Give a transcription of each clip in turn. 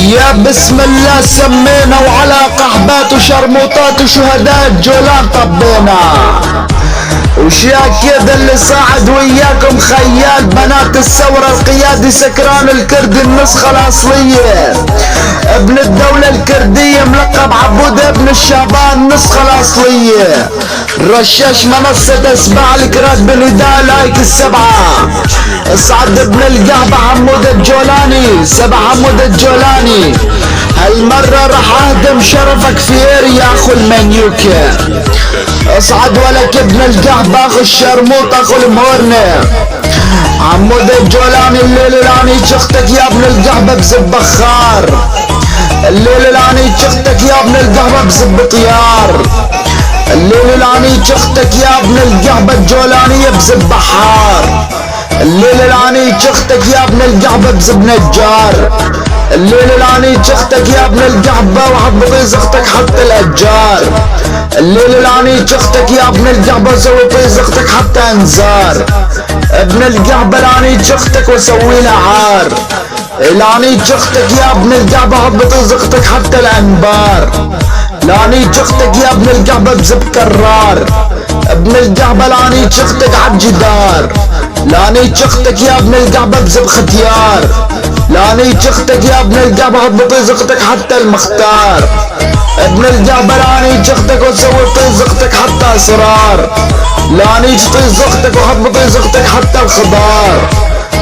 يا بسم الله سمينا وعلى قحبات وشرموطات وشهداء جولان طبينا. وشيا كده اللي صاعد وياكم خيال بنات الثورة القيادي سكران الكردي النسخة الأصلية ابن الدولة الكردية ملقب عبود ابن الشعبان النسخة الأصلية. رشاش منصة اسمع لك راتب النداء لايك السبعة. اصعد ابن القهبة حمود الجولاني سبع حمود الجولاني. هالمرة راح اهدم شرفك في ايري يا اخو المنيوكي. اصعد ولك ابن القهبة اخو الشرموط اخو المورنة. حمود الجولاني الليل الاني شختك يا ابن القهبة بزب بخار. الليل الاني شختك يا ابن القهبة بزب طيار. الليل الاني شختك يا ابن القهبة الجولانية بزب بحار. الليل الاني شختك يا ابن القهبة بزب نجار. الليل الاني شختك يا ابن القهبة وحبطي زختك حتى الأجار. الليل الاني شختك يا ابن القهبة وسوي زختك حتى انزار. ابن القهبة الاني شختك وسوي له عار. الاني شختك يا ابن القهبة حبطي زختك حتى الانبار. لاني شختك يا ابن القهبة بزب كرار. ابن القهبة لاني شختك عالجدار. لاني شختك يا ابن القهبة بزب ختيار. لاني شختك يا ابن القهبة حبطي زختك حتى المختار. ابن القهبة لاني شختك وسوي زختك حتى اسرار. لاني شطي زختك وحبطي زختك حتى الخضار.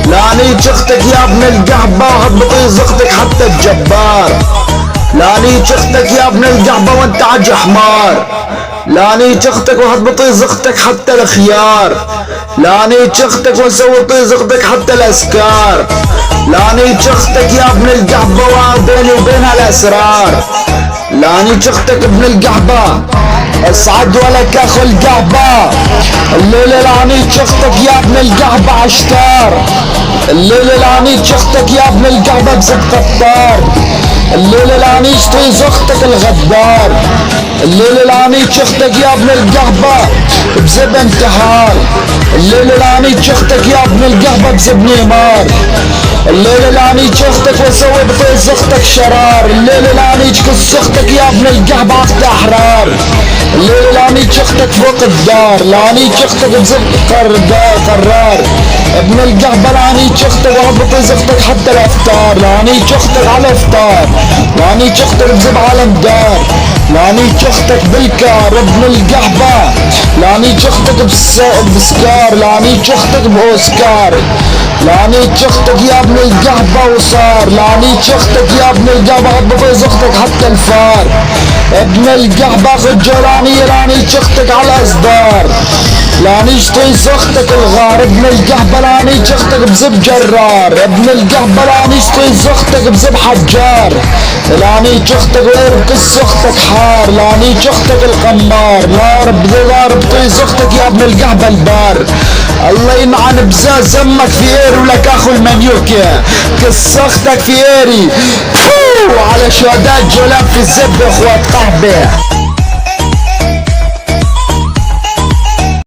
لاني شختك يا ابن القهبة وحبطي زختك حتى الجبار. لاني شختك يا ابن القهبة وانت عج حمار. لاني شختك وحبطي زختك حتى الخيار. لاني شختك وسوي زختك حتى الاسكار. لاني شختك يا ابن القهبة وبيني وبينها الاسرار. لاني شختك ابن القهبة اصعد ولك اخو القهبة. الليلة لاني شختك يا ابن القهبة عشتار. الليلة لاني شختك يا ابن القهبة بزب قطار. الليلة لاني شطي زختك الغدار. الليلة لاني شختك يا ابن القهبة بزب انتحار. الليلة لاني شختك يا ابن القهبة بزب نيمار. الليلة لاني شختك وسوي بطي زختك شرار. الليلة لاني كسختك يا ابن القهبة عقد احرار. الليلة لاني شختك فوق الدار. لاني شختك بزب قرار. ابن القهبة لاني شختك وهبطي زختك حتى الافطار. لاني شختك على افطار. لاني شختك بزب عالم دار. لاني شختك بالكار ابن القهبة. لاني شختك بسكار. لاني شختك باوسكار. لاني شختك يا ابن القهبة وصار. لاني شختك يا ابن القهبة هبطي زختك حتى الفار. ابن القهبة اخو الجولاني لاني شختك على اصدار. لاني شطي زختك الغار. ابن القهبة لاني شختك بزب جرار. ابن القهبة لاني شطي زختك بزب حجار. لاني شختك ويركز زختك حار. لاني شختك القمار. لا رب طي زختك يا ابن القهبة البار. الله ينعن بزاز زمك في ايري ولك اخو المنيوكي كسختك في ايري وعلى شهداء جولان في الزب اخوات قهبة.